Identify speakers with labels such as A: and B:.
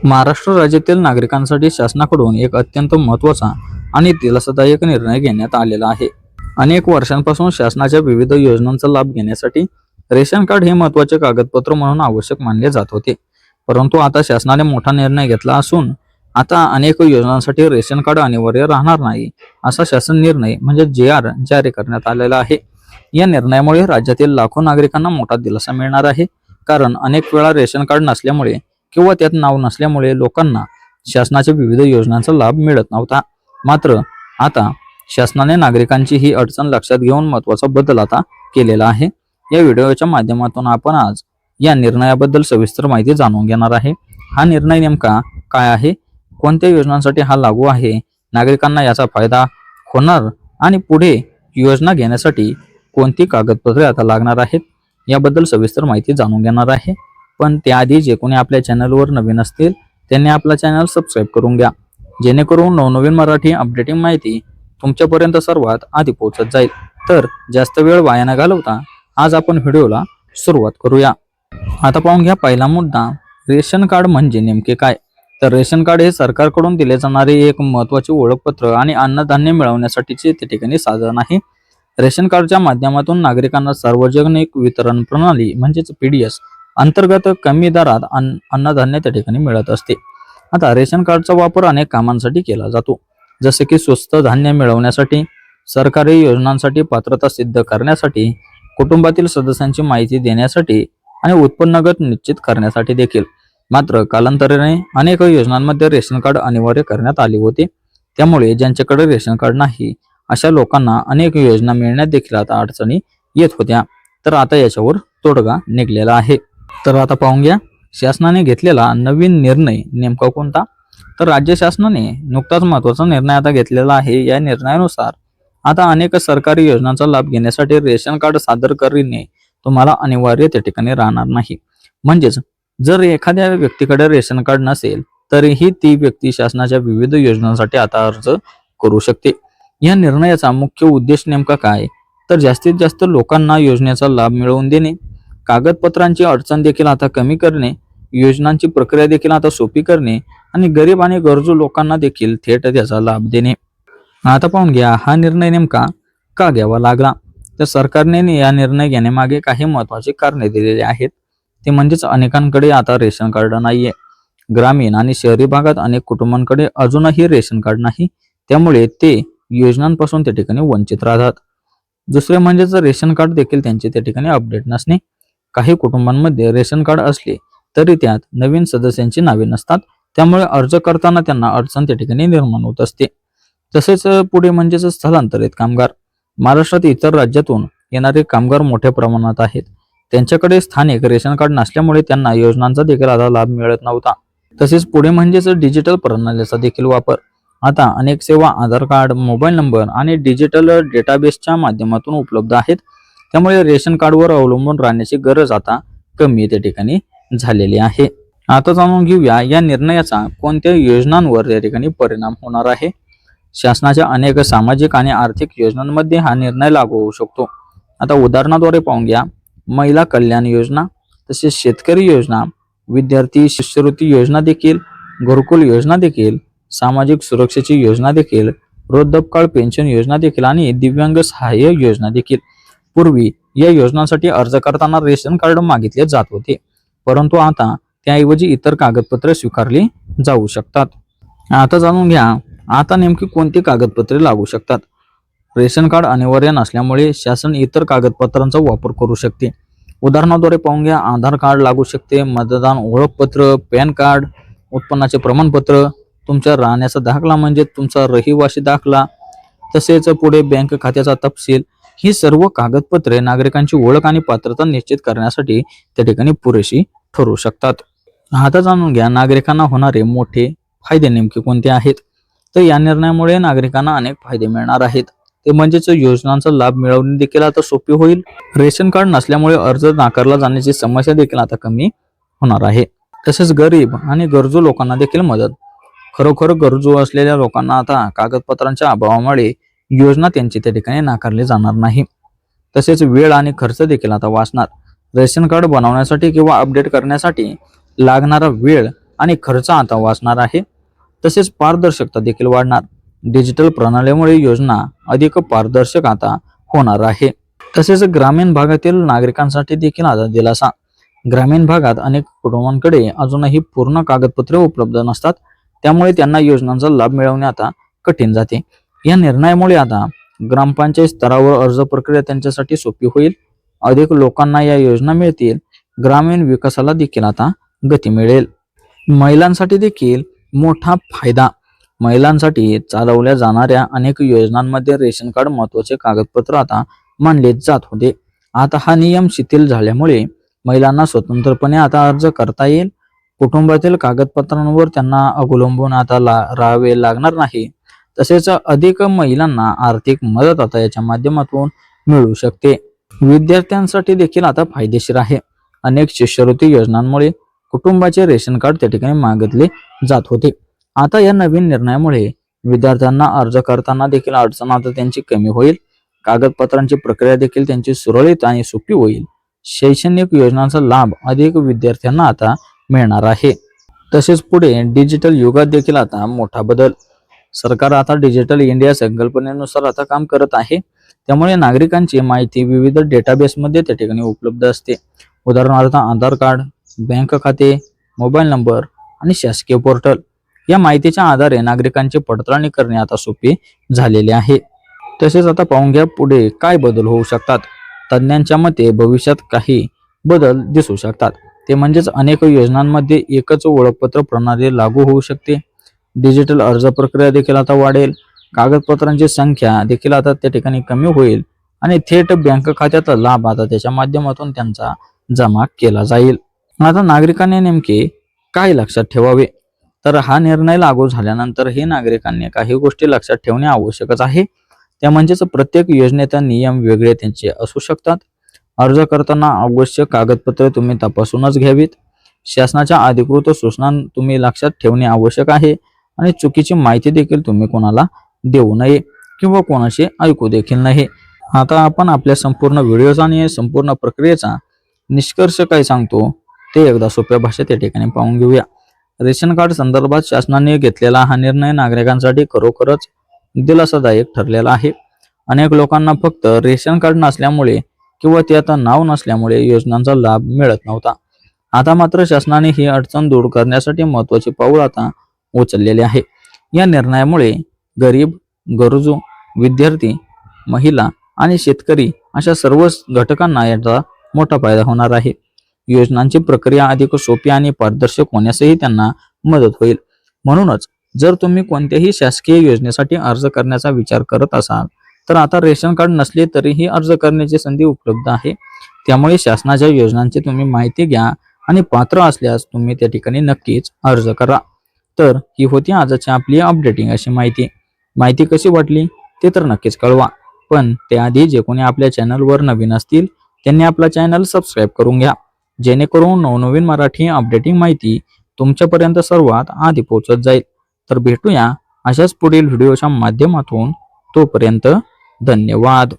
A: महाराष्ट्र राज्यातील नागरिकांसाठी शासनाकडून एक अत्यंत महत्त्वाचा आणि दिलासादायक निर्णय घेण्यात आलेला आहे. अनेक वर्षांपासून शासनाच्या विविध योजनांचा लाभ घेण्यासाठी रेशन कार्ड हे महत्त्वाचे कागदपत्र म्हणून आवश्यक मानले जात होते. परंतु आता शासनाने मोठा निर्णय घेतला असून आता अनेक योजनांसाठी रेशन कार्ड अनिवार्य राहणार नाही, असा शासन निर्णय म्हणजे JR जारी करण्यात आलेला आहे. या निर्णयामुळे राज्यातील लाखो नागरिकांना मोठा दिलासा मिळणार आहे. कारण अनेक वेळा रेशन कार्ड नसल्यामुळे किंवा त्यात नाव नसल्यामुळे लोकांना शासनाच्या विविध योजनांचा लाभ मिळत नव्हता. मात्र आता शासनाने नागरिकांची ही अडचण लक्षात घेऊन महत्त्वाचा बदल आता केलेला आहे. या व्हिडिओच्या माध्यमातून आपण आज या निर्णयाबद्दल सविस्तर माहिती जाणून घेणार आहे. हा निर्णय नेमका काय आहे, कोणत्या योजनांसाठी हा लागू आहे, नागरिकांना याचा फायदा होणार आणि पुढे योजना घेण्यासाठी कोणती कागदपत्रे आता लागणार आहेत, याबद्दल सविस्तर माहिती जाणून घेणार आहे. पण त्याआधी जे कोणी आपल्या चॅनलवर नवीन असतील त्यांनी आपला चॅनल सबस्क्राईब करून घ्या, जेणेकरून नवनवीन मराठी अपडेटिंग माहिती तुमच्यापर्यंत सर्वात आधी पोहोचत जाईल. तर जास्त वेळ वाया न घालवता आज आपण व्हिडिओला सुरुवात करूया. आता पाहून घ्या पहिला मुद्दा, रेशन कार्ड म्हणजे नेमके काय. तर रेशन कार्ड हे सरकारकडून दिले जाणारे एक महत्त्वाचे ओळखपत्र आणि अन्नधान्य मिळवण्यासाठीचे ते ठिकाणी साधन आहे. रेशन कार्डच्या माध्यमातून नागरिकांना सार्वजनिक वितरण प्रणाली म्हणजेच PDS अंतर्गत कमी दरात अन्नधान्य त्या ठिकाणी मिळत असते. आता रेशन कार्डचा वापर अनेक कामांसाठी केला जातो, जसे की स्वस्त धान्य मिळवण्यासाठी, सरकारी योजनांसाठी पात्रता सिद्ध करण्यासाठी, कुटुंबातील सदस्यांची माहिती देण्यासाठी आणि उत्पन्नगत निश्चित करण्यासाठी देखील. मात्र कालांतराने अनेक योजनांमध्ये रेशन कार्ड अनिवार्य करण्यात आले होते. त्यामुळे ज्यांच्याकडे रेशन कार्ड नाही अशा लोकांना अनेक योजना मिळण्यात देखील आता अडचणी येत होत्या. तर आता याच्यावर तोडगा निघलेला आहे. तर आता पाहून घ्या शासनाने घेतलेला नवीन निर्णय नेमका कोणता. तर राज्य शासनाने नुकताच महत्त्वाचा निर्णय आता घेतलेला आहे. या निर्णयानुसार आता अनेक सरकारी योजनांचा लाभ घेण्यासाठी रेशन कार्ड सादर करणे तुम्हाला अनिवार्य त्या ठिकाणी राहणार नाही. म्हणजेच जर एखाद्या व्यक्तीकडे रेशन कार्ड नसेल तरीही ती व्यक्ती शासनाच्या विविध योजनांसाठी आता अर्ज करू शकते. या निर्णयाचा मुख्य उद्देश नेमका काय, तर जास्तीत जास्त लोकांना योजनेचा लाभ मिळवून देणे, कागदपत्रांची अडचण देखील आता कमी करणे, योजनांची प्रक्रिया देखील आता सोपी करणे आणि गरीब आणि गरजू लोकांना देखील थेट त्याचा लाभ देणे. आता पाहून घ्या हा निर्णय नेमका का घ्यावा लागला. तर सरकारने या निर्णय घेण्यामागे काही महत्त्वाचे कारणे दिलेले आहेत. ते म्हणजेच अनेकांकडे आता रेशन कार्ड नाहीये. ग्रामीण आणि शहरी भागात अनेक कुटुंबांकडे अजूनही रेशन कार्ड नाही, त्यामुळे ते योजनांपासून त्या ठिकाणी वंचित राहतात. दुसरे म्हणजेच रेशन कार्ड देखील त्यांचे त्या ठिकाणी अपडेट नसणे. काही कुटुंबांमध्ये रेशन कार्ड असले तरी त्यात नवीन सदस्यांची नावे नसतात, त्यामुळे अर्ज करताना त्यांना अडचण त्या ठिकाणी निर्माण होत असते. तसेच पुढे म्हणजेच स्थलांतरित कामगार. महाराष्ट्रात इतर राज्यातून येणारे कामगार मोठ्या प्रमाणात आहेत. त्यांच्याकडे स्थानिक रेशन कार्ड नसल्यामुळे त्यांना योजनांचा देखील आता लाभ मिळत नव्हता. तसेच पुढे म्हणजेच डिजिटल प्रणालीचा देखील वापर. आता अनेक सेवा आधार कार्ड, मोबाईल नंबर आणि डिजिटल डेटाबेसच्या माध्यमातून उपलब्ध आहेत. त्यामुळे रेशन कार्डवर अवलंबून राहण्याची गरज आता कमी त्या ठिकाणी झालेली आहे. आता जाणून घेऊया या निर्णयाचा कोणत्या योजनांवर या ठिकाणी परिणाम होणार आहे. शासनाच्या अनेक सामाजिक आणि आर्थिक योजनांमध्ये हा निर्णय लागू होऊ शकतो. आता उदाहरणाद्वारे पाहून घ्या, महिला कल्याण योजना, तसेच शेतकरी योजना, विद्यार्थी शिष्यवृत्ती योजना देखील, घरकुल योजना देखील, सामाजिक सुरक्षेची योजना देखील, वृद्धापकाळ पेन्शन योजना देखील आणि दिव्यांग सहाय्य योजना देखील. पूर्वी या योजनांसाठी अर्ज करताना रेशन कार्ड मागितले जात होते, परंतु आता त्याऐवजी इतर कागदपत्रे स्वीकारली जाऊ शकतात. आता जाणून घ्या आता नेमकी कोणती कागदपत्रे लागू शकतात. रेशन कार्ड अनिवार्य नसल्यामुळे शासन इतर कागदपत्रांचा वापर करू शकते. उदाहरणाद्वारे पाहून घ्या, आधार कार्ड लागू शकते, मतदान ओळखपत्र, पॅन कार्ड, उत्पन्नाचे प्रमाणपत्र, तुमच्या राहण्याचा दाखला म्हणजे तुमचा रहिवासी दाखला, तसेच पुढे बँक खात्याचा तपशील. ही सर्व कागदपत्रे नागरिकांची ओळख आणि पात्रता निश्चित करण्यासाठी त्या ठिकाणी पुरेशी ठरू शकतात. आता जाणून घ्या नागरिकांना होणारे मोठे फायदे नेमके कोणते आहेत. तर या निर्णयामुळे नागरिकांना अनेक फायदे मिळणार आहेत. ते म्हणजेच योजनांचा लाभ मिळवणे देखील आता सोपे होईल. रेशन कार्ड नसल्यामुळे अर्ज नाकारला जाण्याची समस्या देखील आता कमी होणार आहे. तसेच गरीब आणि गरजू लोकांना देखील मदत. खरोखर गरजू असलेल्या लोकांना आता कागदपत्रांच्या अभावामुळे योजना त्यांची त्या ठिकाणी नाकारली जाणार नाही. तसेच वेळ आणि खर्च देखील आता वाचणार. रेशन कार्ड बनवण्यासाठी किंवा अपडेट करण्यासाठी लागणारा वेळ आणि खर्च आता वाचणार आहे. तसेच पारदर्शकता देखील वाढणार. डिजिटल प्रणालीमुळे योजना अधिक पारदर्शक आता होणार आहे. तसेच ग्रामीण भागातील नागरिकांसाठी देखील आता दिलासा. ग्रामीण भागात अनेक कुटुंबांकडे अजूनही पूर्ण कागदपत्रे उपलब्ध नसतात, त्यामुळे त्यांना योजनांचा लाभ मिळवणे आता कठीण जाते. या निर्णयामुळे आता ग्रामपंचायत स्तरावर अर्ज प्रक्रिया त्यांच्यासाठी सोपी होईल. अधिक लोकांना या योजना मिळतील. ग्रामीण विकासाला देखील आता गती मिळेल. महिलांसाठी देखील मोठा फायदा. महिलांसाठी चालवल्या जाणाऱ्या अनेक योजनांमध्ये रेशन कार्ड महत्वाचे कागदपत्र आता मानले जात होते. आता हा नियम शिथिल झाल्यामुळे महिलांना स्वतंत्रपणे आता अर्ज करता येईल. कुटुंबातील कागदपत्रांवर त्यांना अवलंबून आता राहावे लागणार नाही. तसेच अधिक महिलांना आर्थिक मदत आता याच्या माध्यमातून मिळू शकते. विद्यार्थ्यांसाठी देखील आता फायदेशीर आहे. अनेक शिष्यवृत्ती योजनांमुळे कुटुंबाचे रेशन कार्ड त्या ठिकाणी मागितले जात होते. आता या नवीन निर्णयामुळे विद्यार्थ्यांना अर्ज करताना देखील अडचण आता त्यांची कमी होईल. कागदपत्रांची प्रक्रिया देखील त्यांची सुरळीत आणि सोपी होईल. शैक्षणिक योजनांचा लाभ अधिक विद्यार्थ्यांना आता मिळणार आहे. तसेच पुढे डिजिटल युगात देखील आता मोठा बदल. सरकार आता डिजिटल इंडिया संकल्पनेनुसार आता काम करत आहे. त्यामुळे नागरिकांची माहिती विविध डेटाबेसमध्ये त्या ठिकाणी उपलब्ध असते. उदाहरणार्थ आधार कार्ड, बँक खाते, मोबाईल नंबर आणि शासकीय पोर्टल या माहितीच्या आधारे नागरिकांची पडताळणी करणे आता सोपे झालेले आहे. तसेच आता पाहून घ्या पुढे काय बदल होऊ शकतात. तज्ज्ञांच्या मते भविष्यात काही बदल दिसू शकतात. ते म्हणजेच अनेक योजनांमध्ये एकच ओळखपत्र प्रणाली लागू होऊ शकते. डिजिटल अर्ज प्रक्रिया देखील आता वाढेल. कागदपत्रांची संख्या देखील आता त्या ठिकाणी कमी होईल आणि थेट बँक खात्याचा लाभ आता त्याच्या माध्यमातून त्यांचा जमा केला जाईल. आता नागरिकांनी नेमके काय लक्षात ठेवावे, तर हा निर्णय लागू झाल्यानंतर हे नागरिकांनी काही गोष्टी लक्षात ठेवणे आवश्यकच आहे. त्या म्हणजेच प्रत्येक योजनेचा नियम वेगळे त्यांचे असू शकतात. अर्ज करताना आवश्यक कागदपत्रे तुम्ही तपासूनच घ्यावीत. शासनाच्या अधिकृत सूचना तुम्ही लक्षात ठेवणे आवश्यक आहे आणि चुकीची माहिती देखील तुम्ही कोणाला देऊ नये किंवा कोणाशी ऐकू देखील नये. आता आपण आपल्या संपूर्ण व्हिडिओचा आणि संपूर्ण प्रक्रियेचा निष्कर्ष काय सांगतो ते एकदा सोप्या भाषेत या ठिकाणी पाहून घेऊया. रेशन कार्ड संदर्भात शासनाने घेतलेला हा निर्णय नागरिकांसाठी खरोखरच दिलासादायक ठरलेला आहे. अनेक लोकांना फक्त रेशन कार्ड नसल्यामुळे किंवा त्यात नाव नसल्यामुळे योजनांचा लाभ मिळत नव्हता. आता मात्र शासनाने ही अडचण दूर करण्यासाठी महत्त्वाचे पाऊल आता उचललेले आहे. या निर्णयामुळे गरीब, गरजू, विद्यार्थी, महिला आणि शेतकरी अशा सर्वच घटकांना याचा मोठा फायदा होणार आहे. योजनांची प्रक्रिया अधिक सोपी आणि पारदर्शक होण्यासही त्यांना मदत होईल. म्हणूनच जर तुम्ही कोणत्याही शासकीय योजनेसाठी अर्ज करण्याचा विचार करत असाल तर आता रेशन कार्ड नसले तरीही अर्ज करण्याची संधी उपलब्ध आहे. त्यामुळे शासनाच्या योजनांची तुम्ही माहिती घ्या आणि पात्र असल्यास तुम्ही त्या ठिकाणी नक्कीच अर्ज करा. तर ही होती आजची आपली अपडेटिंग अशी माहिती कशी वाटली ते तर नक्कीच कळवा. पण त्याआधी जे कोणी आपल्या चॅनलवर नवीन असतील त्यांनी आपला चॅनल सबस्क्राईब करून घ्या, जेणेकरून नवनवीन मराठी अपडेटिंग माहिती तुमच्यापर्यंत सर्वात आधी पोहोचत जाईल. तर भेटूया अशाच पुढील व्हिडिओच्या माध्यमातून. तोपर्यंत धन्यवाद.